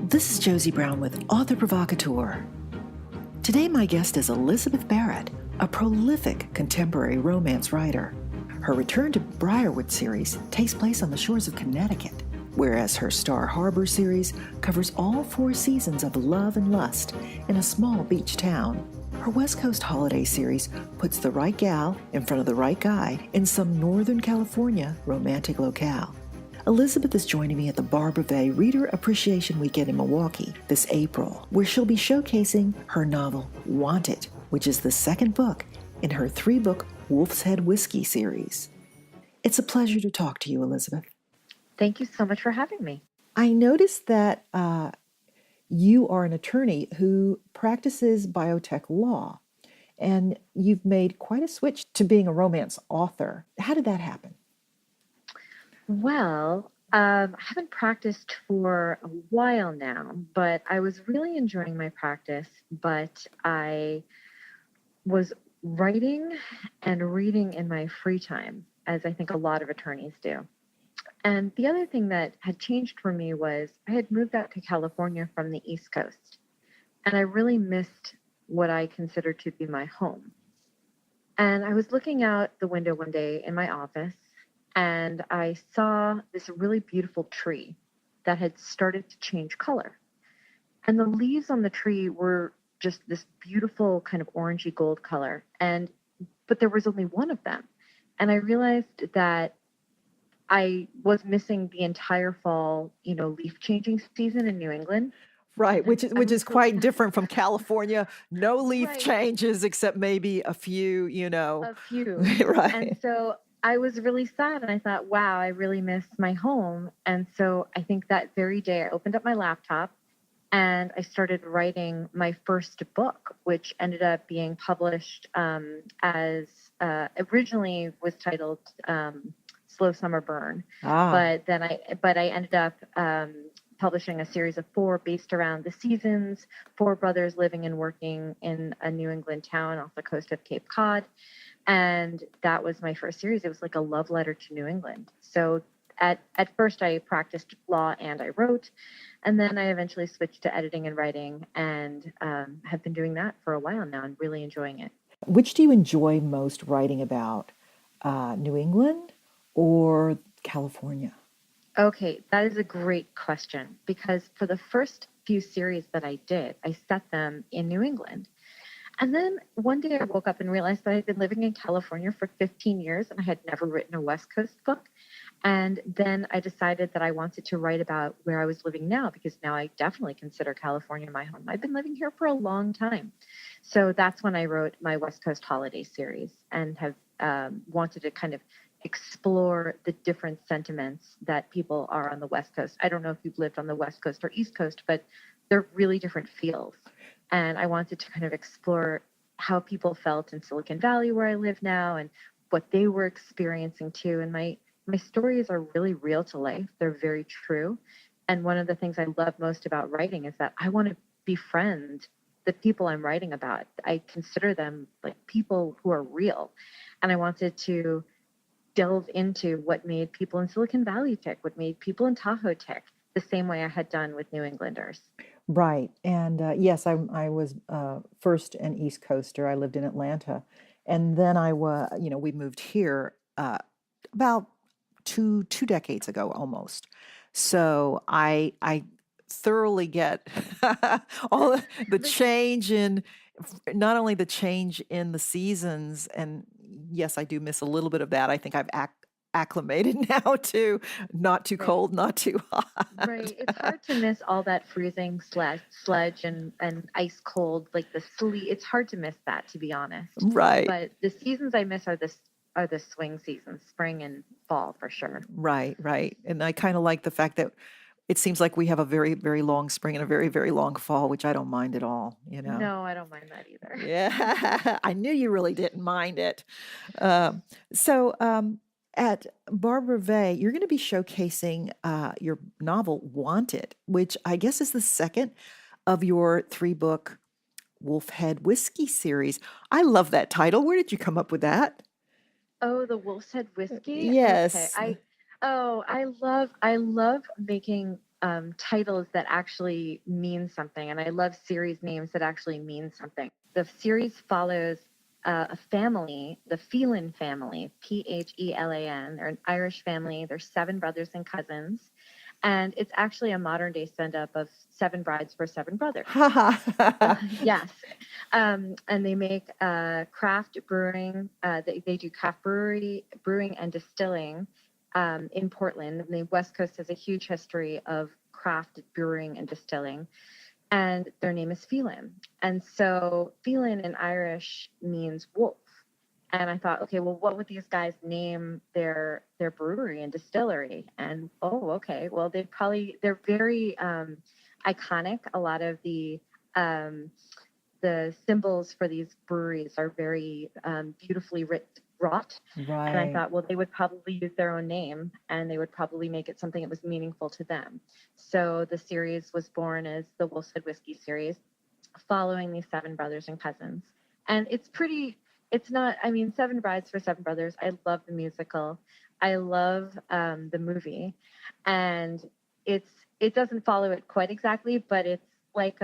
This is Josie Brown with Author Provocateur. Today my guest is Elisabeth Barrett, a prolific contemporary romance writer. Her Return to Briarwood series takes place on the shores of Connecticut, whereas her Star Harbor series covers all 4 seasons of love and lust in a small beach town. Her West Coast holiday series puts the right gal in front of the right guy in some Northern California romantic locale. Elisabeth is joining me at the Barbara Vay Reader Appreciation Weekend in Milwaukee this April, where she'll be showcasing her novel, Wanted, which is the second book in her 3-book Wolf's Head Whiskey series. It's a pleasure to talk to you, Elisabeth. Thank you so much for having me. I noticed that you are an attorney who practices biotech law, and you've made quite a switch to being a romance author. How did that happen? Well, I haven't practiced for a while now, but I was really enjoying my practice, but I was writing and reading in my free time, as I think a lot of attorneys do. And the other thing that had changed for me was I had moved out to California from the East Coast, and I really missed what I considered to be my home. And I was looking out the window one day in my office, and I saw this really beautiful tree that had started to change color. And the leaves on the tree were just this beautiful kind of orangey gold color. But there was only one of them. And I realized that I was missing the entire fall, leaf changing season in New England. Right, which is so quite sad. different from California. No leaf Right. changes except maybe a few, A few. Right. And so I was really sad, and I thought, wow, I really miss my home. And so I think that very day I opened up my laptop and I started writing my first book, which ended up being published as originally was titled Slow Summer Burn. But I ended up publishing a series of 4 based around the seasons, 4 brothers living and working in a New England town off the coast of Cape Cod. And that was my first series. It was like a love letter to New England. So at first I practiced law and I wrote, and then I eventually switched to editing and writing, and have been doing that for a while now and really enjoying it. Which do you enjoy most writing about, New England or California? Okay, that is a great question, because for the first few series that I did, I set them in New England. And then one day I woke up and realized that I'd been living in California for 15 years and I had never written a West Coast book. And then I decided that I wanted to write about where I was living now, because now I definitely consider California my home. I've been living here for a long time. So that's when I wrote my West Coast holiday series, and have wanted to kind of explore the different sentiments that people are on the West Coast. I don't know if you've lived on the West Coast or East Coast, but they're really different feels. And I wanted to kind of explore how people felt in Silicon Valley, where I live now, and what they were experiencing too. And my stories are really real to life. They're very true. And one of the things I love most about writing is that I want to befriend the people I'm writing about. I consider them like people who are real. And I wanted to delve into what made people in Silicon Valley tick, what made people in Tahoe tick, the same way I had done with New Englanders. Right. And yes, I was first an East Coaster. I lived in Atlanta. And then we moved here about two decades ago almost. So I thoroughly get all the change in, not only the change in the seasons, and yes, I do miss a little bit of that. I think I've acclimated now to not too Right. cold, not too hot. Right. It's hard to miss all that freezing sludge and ice cold, like the sleet. It's hard to miss that, to be honest. Right. But the seasons I miss are the swing seasons, spring and fall for sure. Right, right. And I kind of like the fact that it seems like we have a very, very long spring and a very, very long fall, which I don't mind at all, No, I don't mind that either. Yeah, I knew you really didn't mind it. So at Barbara Vay, you're going to be showcasing your novel Wanted, which I guess is the second of your 3-book Wolf Head Whiskey series. I love that title. Where did you come up with that? Oh, the Wolf's Head Whiskey? Okay. Yes. Oh, I love making titles that actually mean something, and I love series names that actually mean something. The series follows a family, the Phelan family, Phelan. They're an Irish family. There's seven brothers and cousins, and it's actually a modern day send up of Seven Brides for Seven Brothers. Ha ha. Yes. And they make craft brewing. They do craft brewing and distilling in Portland. And the West Coast has a huge history of craft brewing and distilling. And their name is Phelan. And so Phelan in Irish means wolf. And I thought, okay, well, what would these guys name their brewery and distillery? And oh, okay, well, they're very iconic. A lot of the symbols for these breweries are very beautifully wrought. And I Right. thought, well, they would probably use their own name and they would probably make it something that was meaningful to them. So the series was born as the Wolfshead Whiskey series, following these seven brothers and cousins. And it's not, I mean, Seven Brides for Seven Brothers. I love the musical. I love the movie. And it doesn't follow it quite exactly, but it's like,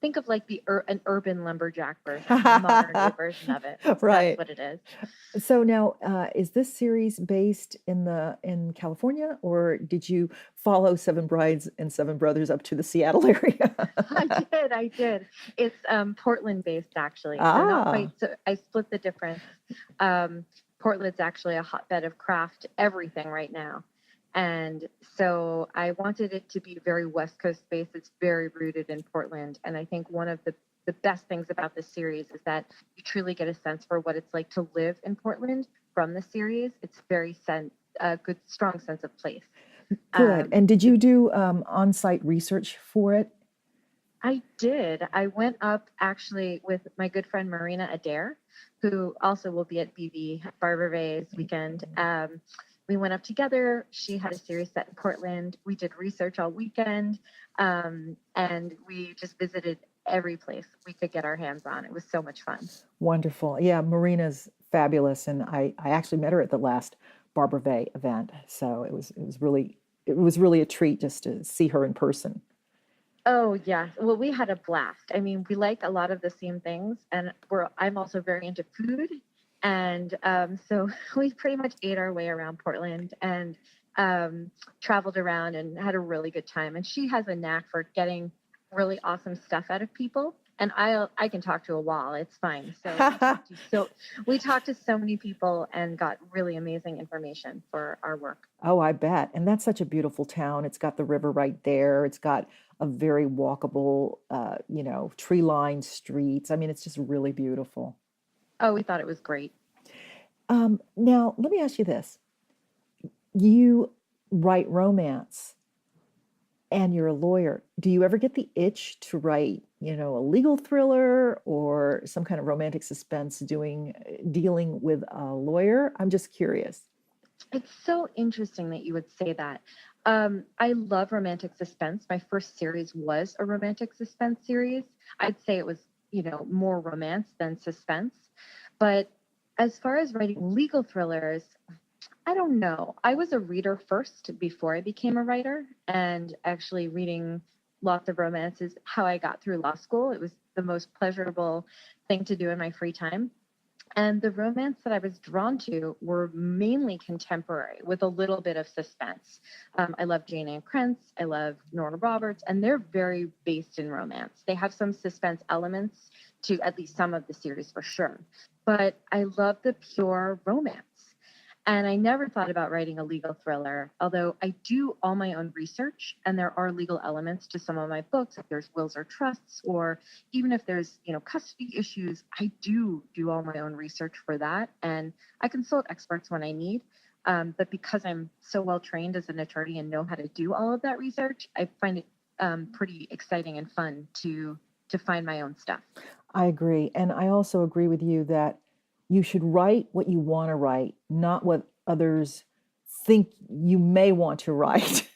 think of like an urban lumberjack version, the modern day version of it. That's Right. what it is. So now, is this series based in California, or did you follow Seven Brides and Seven Brothers up to the Seattle area? I did. It's Portland based actually. So not quite. Ah, So I split the difference. Portland's actually a hotbed of craft everything right now. And so I wanted it to be very West Coast based. It's very rooted in Portland. And I think one of the best things about this series is that you truly get a sense for what it's like to live in Portland from the series. It's very a good, strong sense of place. good. Um, And did you do on-site research for it? I did. I went up actually with my good friend Marina Adair, who also will be at BB Barber Vay's weekend. We went up together. She had a series set in Portland. We did research all weekend, and we just visited every place we could get our hands on. It was so much fun. Wonderful. Yeah, Marina's fabulous, and I actually met her at the last Barbara Vay event, so it was really a treat just to see her in person. Oh yeah. Well, we had a blast. I mean, we like a lot of the same things, and I'm also very into food, and so we pretty much ate our way around Portland and traveled around and had a really good time. And she has a knack for getting really awesome stuff out of people, and I can talk to a wall. It's fine. So we talked to so many people and got really amazing information for our work. Oh, I bet. And that's such a beautiful town. It's got the river right there. It's got a very walkable, tree-lined streets. I mean, it's just really beautiful. Oh, we thought it was great. Now, let me ask you this. You write romance and you're a lawyer. Do you ever get the itch to write, a legal thriller or some kind of romantic suspense dealing with a lawyer? I'm just curious. It's so interesting that you would say that. I love romantic suspense. My first series was a romantic suspense series. I'd say it was, more romance than suspense. But as far as writing legal thrillers, I don't know. I was a reader first before I became a writer, and actually reading lots of romance is how I got through law school. It was the most pleasurable thing to do in my free time. And the romance that I was drawn to were mainly contemporary with a little bit of suspense. I love Jane Ann Krentz. I love Nora Roberts, and they're very based in romance. They have some suspense elements to at least some of the series for sure. But I love the pure romance. And I never thought about writing a legal thriller, although I do all my own research, and there are legal elements to some of my books. If there's wills or trusts, or even if there's custody issues, I do all my own research for that, and I consult experts when I need. But because I'm so well trained as an attorney and know how to do all of that research, I find it pretty exciting and fun to find my own stuff. I agree. And I also agree with you that you should write what you want to write, not what others think you may want to write.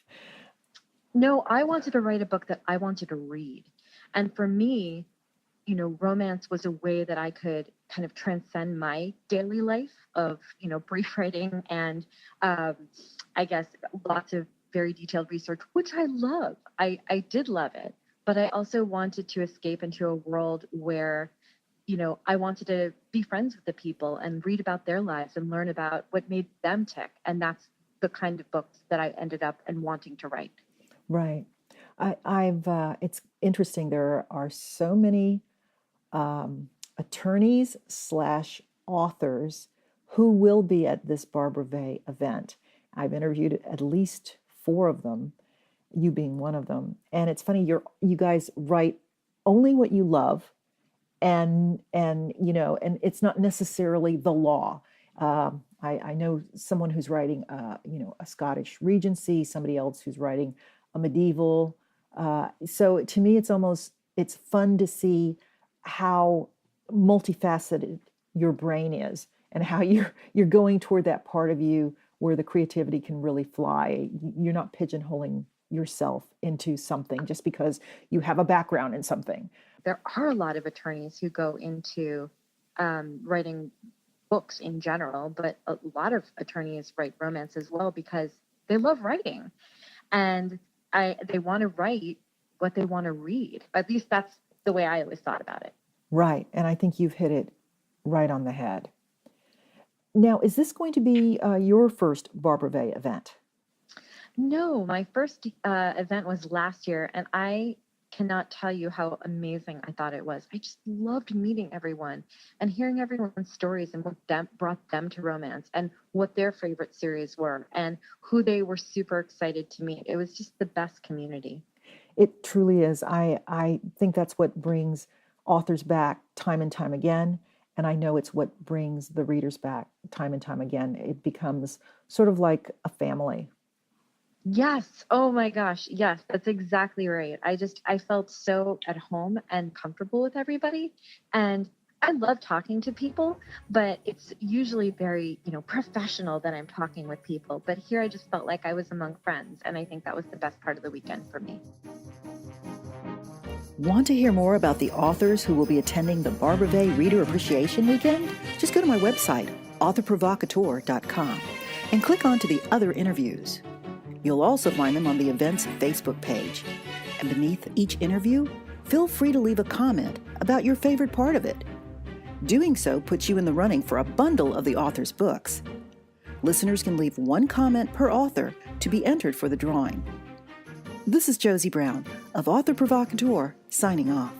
No, I wanted to write a book that I wanted to read. And for me, romance was a way that I could kind of transcend my daily life of, brief writing and I guess lots of very detailed research, which I love. I did love it, but I also wanted to escape into a world where, I wanted to be friends with the people and read about their lives and learn about what made them tick. And that's the kind of books that I ended up and wanting to write. Right. It's interesting. There are so many attorneys slash authors who will be at this Barbara Vay event. I've interviewed at least 4 of them, you being one of them. And it's funny, you guys write only what you love, and it's not necessarily the law. I know someone who's writing a Scottish Regency, somebody else who's writing a medieval. So to me, it's fun to see how multifaceted your brain is and how you're going toward that part of you where the creativity can really fly. You're not pigeonholing yourself into something just because you have a background in something. There are a lot of attorneys who go into writing books in general, but a lot of attorneys write romance as well because they love writing and they want to write what they want to read. At least that's the way I always thought about it. Right. And I think you've hit it right on the head. Now, is this going to be your first Barbara Vay event? No, my first event was last year, and I cannot tell you how amazing I thought it was. I just loved meeting everyone and hearing everyone's stories and what brought them to romance and what their favorite series were and who they were super excited to meet. It was just the best community. It truly is. I think that's what brings authors back time and time again. And I know it's what brings the readers back time and time again. It becomes sort of like a family. Yes. Oh my gosh. Yes, that's exactly right. I felt so at home and comfortable with everybody. And I love talking to people, but it's usually very, professional that I'm talking with people. But here I just felt like I was among friends. And I think that was the best part of the weekend for me. Want to hear more about the authors who will be attending the Barbara Vay Reader Appreciation Weekend? Just go to my website, authorprovocateur.com, and click on to the other interviews. You'll also find them on the event's Facebook page. And beneath each interview, feel free to leave a comment about your favorite part of it. Doing so puts you in the running for a bundle of the author's books. Listeners can leave 1 comment per author to be entered for the drawing. This is Josie Brown of Author Provocateur, signing off.